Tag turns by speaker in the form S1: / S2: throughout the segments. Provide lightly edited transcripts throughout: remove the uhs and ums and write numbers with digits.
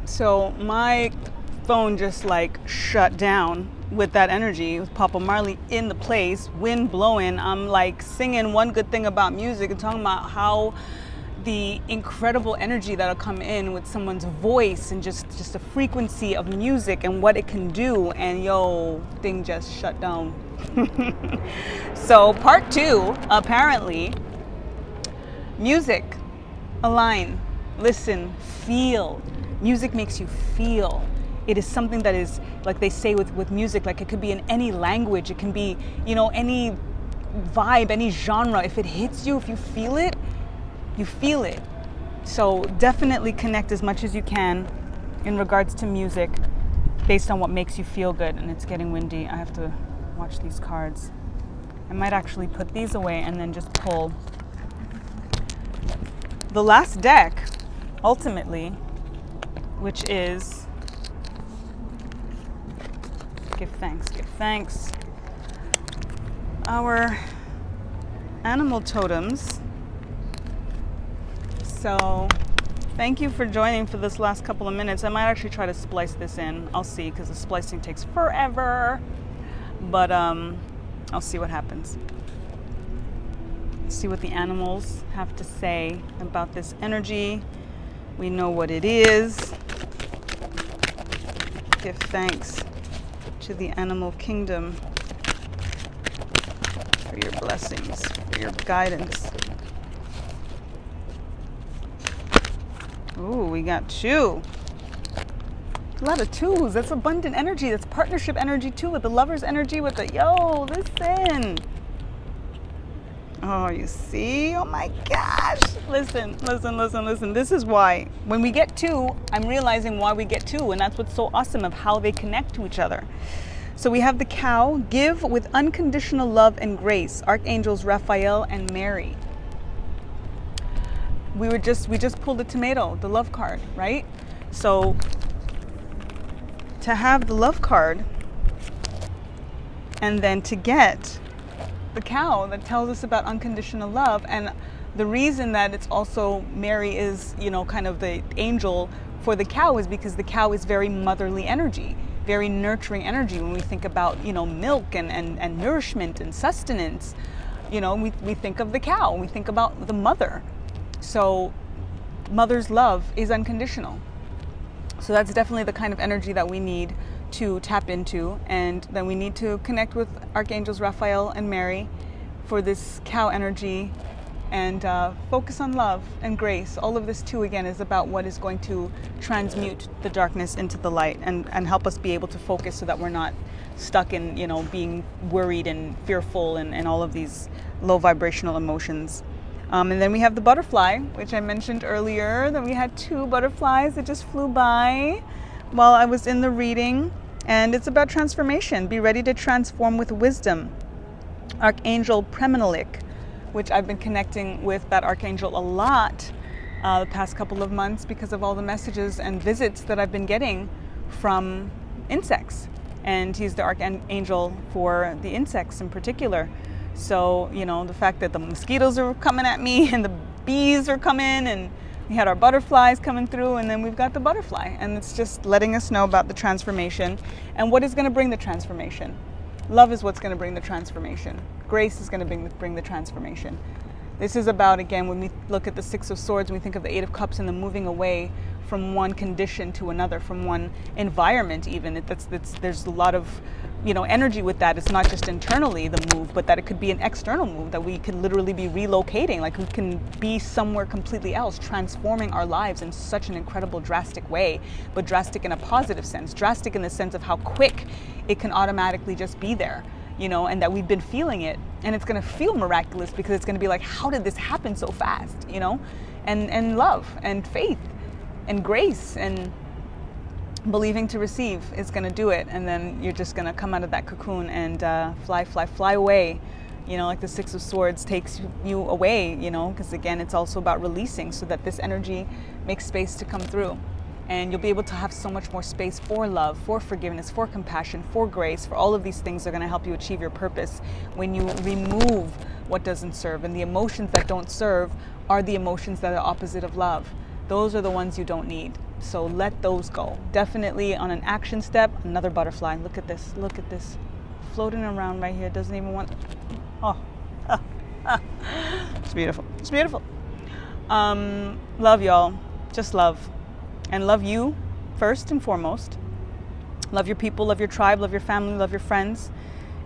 S1: So my phone just like shut down with that energy, with Papa Marley in the place, wind blowing. I'm like singing one good thing about music and talking about how the incredible energy that'll come in with someone's voice and just the frequency of music and what it can do. And yo, thing just shut down. So part two, apparently, music, align, listen, feel. Music makes you feel. It is something that is, like they say with music, like it could be in any language, it can be, any vibe, any genre. If it hits you, if you feel it, you feel it. So definitely connect as much as you can in regards to music based on what makes you feel good. And it's getting windy. I have to watch these cards. I might actually put these away and then just pull the last deck, ultimately, which is give thanks. Our animal totems. So thank you for joining for this last couple of minutes. I might actually try to splice this in. I'll see, because the splicing takes forever. But I'll see what happens. See what the animals have to say about this energy. We know what it is. Give thanks to the animal kingdom for your blessings, for your guidance. Ooh, we got two. A lot of twos. That's abundant energy. That's partnership energy too, with the lover's energy, with the listen. Oh, you see? Oh my gosh. Listen. This is why when we get two, I'm realizing why we get two, and that's what's so awesome of how they connect to each other. So we have the cow, give with unconditional love and grace, Archangels Raphael and Mary. We just pulled the tomato, the love card, right? So to have the love card and then to get the cow that tells us about unconditional love, and the reason that it's also Mary is, kind of the angel for the cow is because the cow is very motherly energy, very nurturing energy. When we think about, milk and nourishment and sustenance, we think of the cow, we think about the mother. So mother's love is unconditional. So that's definitely the kind of energy that we need to tap into, and then we need to connect with Archangels Raphael and Mary for this cow energy and focus on love and grace. All of this too, again, is about what is going to transmute the darkness into the light and help us be able to focus so that we're not stuck in, being worried and fearful and all of these low vibrational emotions. And then we have the butterfly, which I mentioned earlier, that we had two butterflies that just flew by while I was in the reading. And it's about transformation. Be ready to transform with wisdom. Archangel Premenelik, which I've been connecting with that archangel a lot the past couple of months because of all the messages and visits that I've been getting from insects. And he's the archangel for the insects in particular. So, the fact that the mosquitoes are coming at me and the bees are coming, and we had our butterflies coming through, and then we've got the butterfly. And it's just letting us know about the transformation and what is going to bring the transformation. Love is what's going to bring the transformation. Grace is going to bring the transformation. This is about, again, when we look at the Six of Swords, we think of the Eight of Cups and the moving away from one condition to another, from one environment even. There's a lot of, energy with that. It's not just internally the move, but that it could be an external move, that we can literally be relocating, like we can be somewhere completely else, transforming our lives in such an incredible, drastic way, but drastic in a positive sense, drastic in the sense of how quick it can automatically just be there. And that we've been feeling it, and it's going to feel miraculous because it's going to be like, how did this happen so fast? And love and faith and grace and believing to receive is going to do it. And then you're just going to come out of that cocoon and fly away, like the Six of Swords takes you away, because again, it's also about releasing so that this energy makes space to come through. And you'll be able to have so much more space for love, for forgiveness, for compassion, for grace, for all of these things that are going to help you achieve your purpose when you remove what doesn't serve. And the emotions that don't serve are the emotions that are opposite of love. Those are the ones you don't need. So let those go. Definitely on an action step, another butterfly. Look at this. Look at this. Floating around right here. Doesn't even want. Oh. It's beautiful. It's beautiful. Love y'all. Just love. And love you first and foremost. Love your people, love your tribe, love your family, love your friends.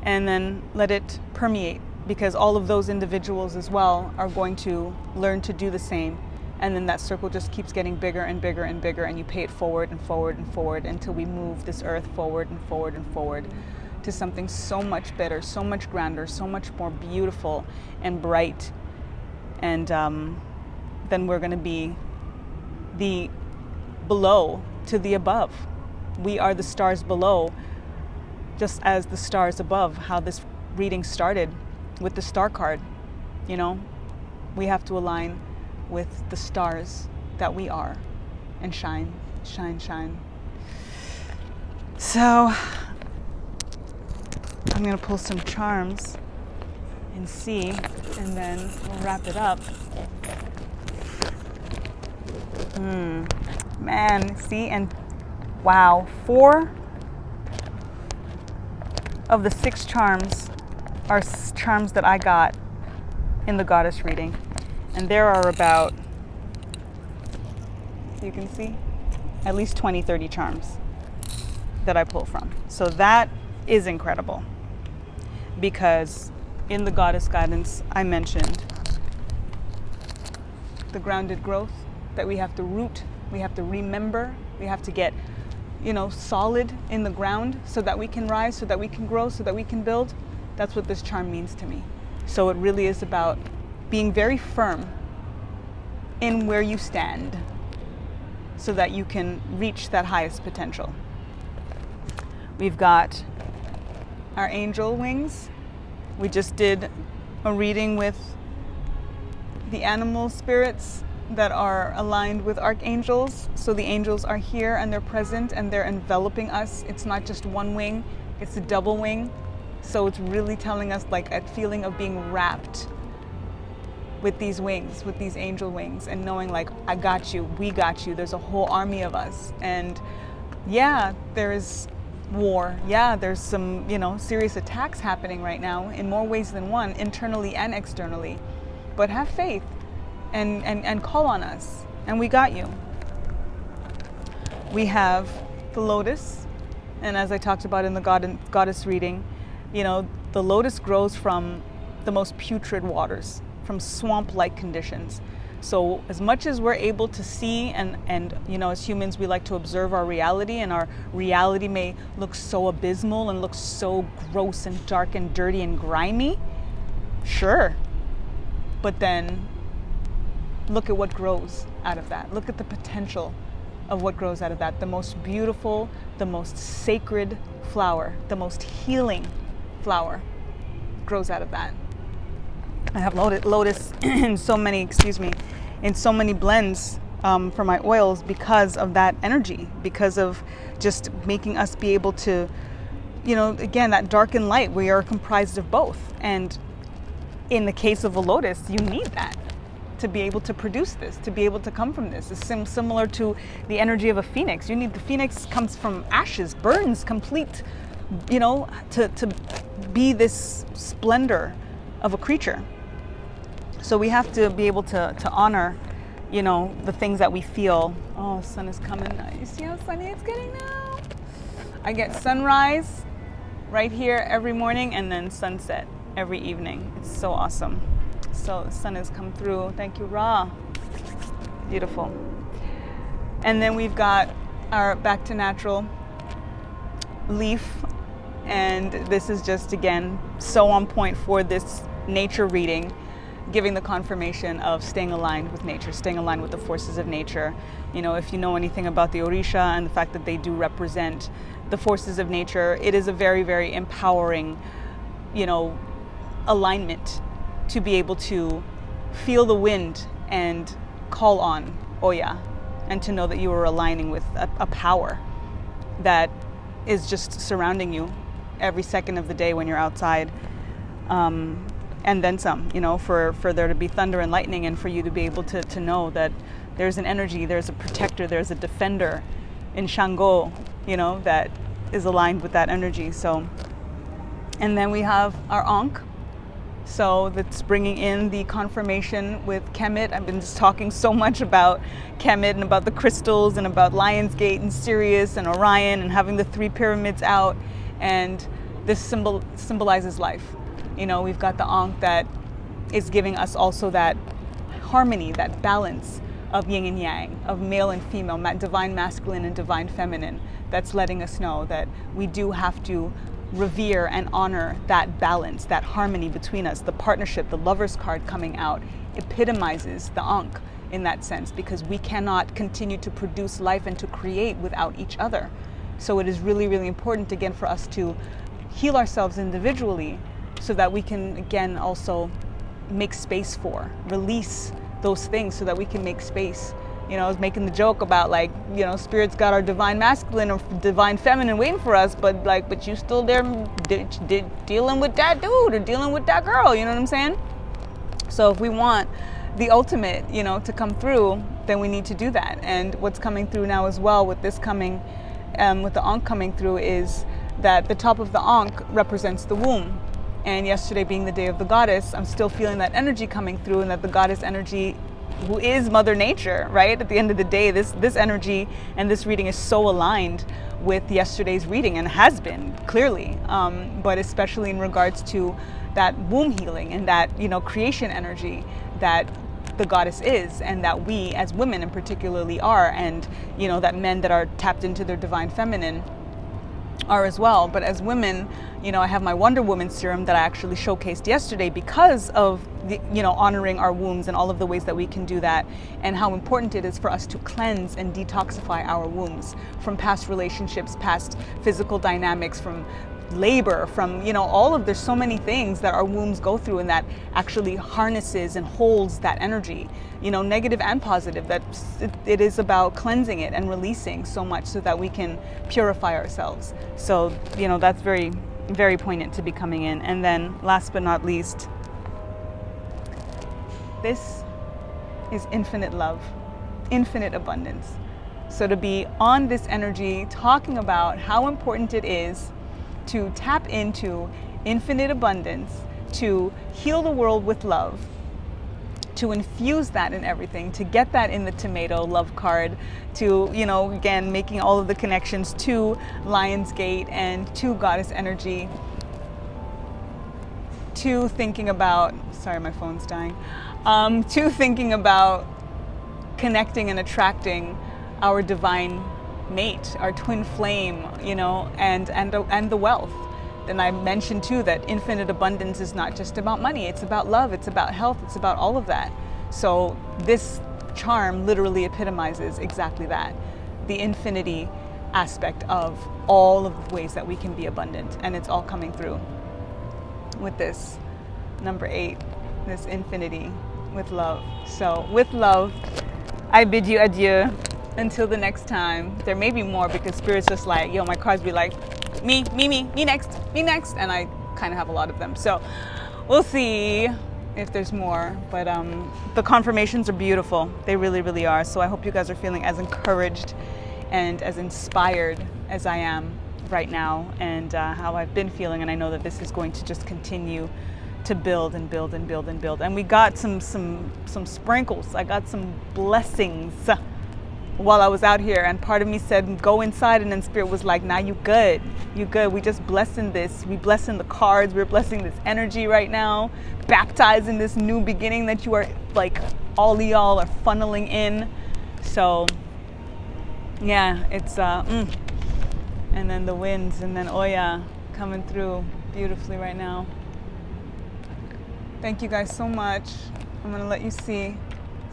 S1: And then let it permeate, because all of those individuals as well are going to learn to do the same. And then that circle just keeps getting bigger and bigger and bigger, and you pay it forward and forward and forward until we move this earth forward and forward and forward to something so much better, so much grander, so much more beautiful and bright. And then we're going to be the below to the above. We are the stars below, just as the stars above. How this reading started with the star card. You know, we have to align with the stars that we are and shine, shine, shine. So I'm going to pull some charms and see, and then we'll wrap it up. Man, see, and wow, 4 of the 6 charms are charms that I got in the goddess reading. And there are about, you can see, at least 20, 30 charms that I pull from. So that is incredible, because in the goddess guidance, I mentioned the grounded growth, that we have to root, we have to remember, we have to get, solid in the ground so that we can rise, so that we can grow, so that we can build. That's what this charm means to me. So it really is about being very firm in where you stand so that you can reach that highest potential. We've got our angel wings. We just did a reading with the animal spirits that are aligned with archangels. So the angels are here and they're present and they're enveloping us. It's not just one wing, it's a double wing. So it's really telling us like a feeling of being wrapped with these wings, with these angel wings, and knowing like, I got you, we got you. There's a whole army of us. And yeah, there's war. Yeah, there's some, serious attacks happening right now in more ways than one, internally and externally. But have faith and call on us, and we got you. We have the lotus, and as I talked about in the goddess reading, the lotus grows from the most putrid waters, from swamp-like conditions. So as much as we're able to see and as humans, we like to observe our reality, and our reality may look so abysmal and look so gross and dark and dirty and grimy. Sure. But then look at what grows out of that. Look at the potential of what grows out of that. The most beautiful, the most sacred flower, the most healing flower grows out of that. I have lotus in so many blends for my oils because of that energy, because of just making us be able to, again, that dark and light, we are comprised of both. And in the case of a lotus, you need that to be able to produce this, to be able to come from this. It's similar to the energy of a phoenix. The phoenix comes from ashes, burns complete, to be this splendor of a creature. So we have to be able to honor, the things that we feel. Oh, sun is coming. You see how sunny it's getting now? I get sunrise right here every morning, and then sunset every evening. It's so awesome. So the sun has come through. Thank you, Ra. Beautiful. And then we've got our back to natural leaf. And this is just, again, so on point for this nature reading, giving the confirmation of staying aligned with nature, staying aligned with the forces of nature. If you know anything about the Orisha and the fact that they do represent the forces of nature, it is a very, very empowering, alignment to be able to feel the wind and call on Oya, and to know that you are aligning with a power that is just surrounding you every second of the day when you're outside. And then some, for there to be thunder and lightning, and for you to be able to know that There's an energy, there's a protector, there's a defender in Shango, that is aligned with that energy. So, and then we have our Ankh. So that's bringing in the confirmation with Kemet. I've been just talking so much about Kemet and about the crystals and about Lionsgate and Sirius and Orion and having the 3 pyramids out. And this symbolizes life. We've got the Ankh that is giving us also that harmony, that balance of yin and yang, of male and female, divine masculine and divine feminine. That's letting us know that we do have to revere and honor that balance, that harmony between us. The partnership, the Lover's card coming out, epitomizes the Ankh in that sense, because we cannot continue to produce life and to create without each other. So it is really, really important, again, for us to heal ourselves individually so that we can, again, also make space for, release those things so that we can make space. I was making the joke about Spirit's got our divine masculine or divine feminine waiting for us, but you still there dealing with that dude or dealing with that girl, you know what I'm saying? So if we want the ultimate, to come through, then we need to do that. And what's coming through now as well with this coming, with the Ankh coming through, is that the top of the Ankh represents the womb. And yesterday being the day of the goddess, I'm still feeling that energy coming through, and that the goddess energy, who is Mother Nature, right? At the end of the day, this energy and this reading is so aligned with yesterday's reading, and has been, clearly, but especially in regards to that womb healing and that, creation energy that the goddess is, and that we as women in particularly are, and, that men that are tapped into their divine feminine are as well. But as women, I have my Wonder Woman serum that I actually showcased yesterday because of the, honoring our wombs and all of the ways that we can do that, and how important it is for us to cleanse and detoxify our wombs from past relationships, past physical dynamics, from labor, from, there's so many things that our wombs go through, and that actually harnesses and holds that energy, negative and positive. That it is about cleansing it and releasing so much so that we can purify ourselves. So, that's very, very poignant to be coming in. And then last but not least, this is infinite love, infinite abundance. So to be on this energy, talking about how important it is to tap into infinite abundance, to heal the world with love, to infuse that in everything, to get that in the tomato love card, to, again, making all of the connections to Lionsgate and to goddess energy, to thinking about, sorry, my phone's dying, to thinking about connecting and attracting our divine mate, our twin flame, and the wealth. Then I mentioned too that infinite abundance is not just about money, it's about love, it's about health, it's about all of that. So this charm literally epitomizes exactly that, the infinity aspect of all of the ways that we can be abundant, and it's all coming through with this number 8, this infinity with love. So with love, I bid you adieu. Until the next time. There may be more, because Spirit's just like, my cards be like, me next, and I kind of have a lot of them. So we'll see if there's more. But the confirmations are beautiful. They really, really are. So I hope you guys are feeling as encouraged and as inspired as I am right now, and how I've been feeling. And I know that this is going to just continue to build and build and build and build. And we got some sprinkles. I got some blessings while I was out here, and part of me said go inside, and then Spirit was like, nah, you good, we just blessing this, we blessing the cards, we're blessing this energy right now, baptizing this new beginning that you are, like, all of y'all are funneling in. So yeah, it's and then the winds, and then Oya coming through beautifully right now. Thank you guys so much. I'm gonna let you see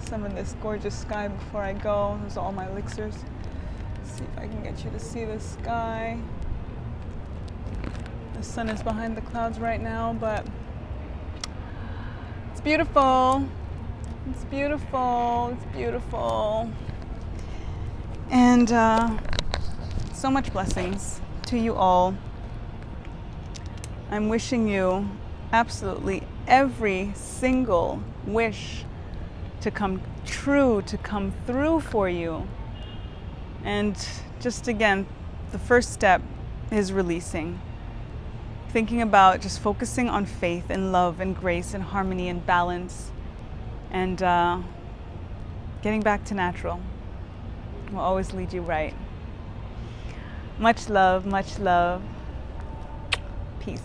S1: some of this gorgeous sky before I go. Those are all my elixirs. Let's see if I can get you to see the sky. The sun is behind the clouds right now, but it's beautiful. It's beautiful. It's beautiful. And so much blessings to you all. I'm wishing you absolutely every single wish to come true to come through for you. And just again, the first step is releasing. Thinking about just focusing on faith and love and grace and harmony and balance, and getting back to natural will always lead you right. Much love, much love. Peace.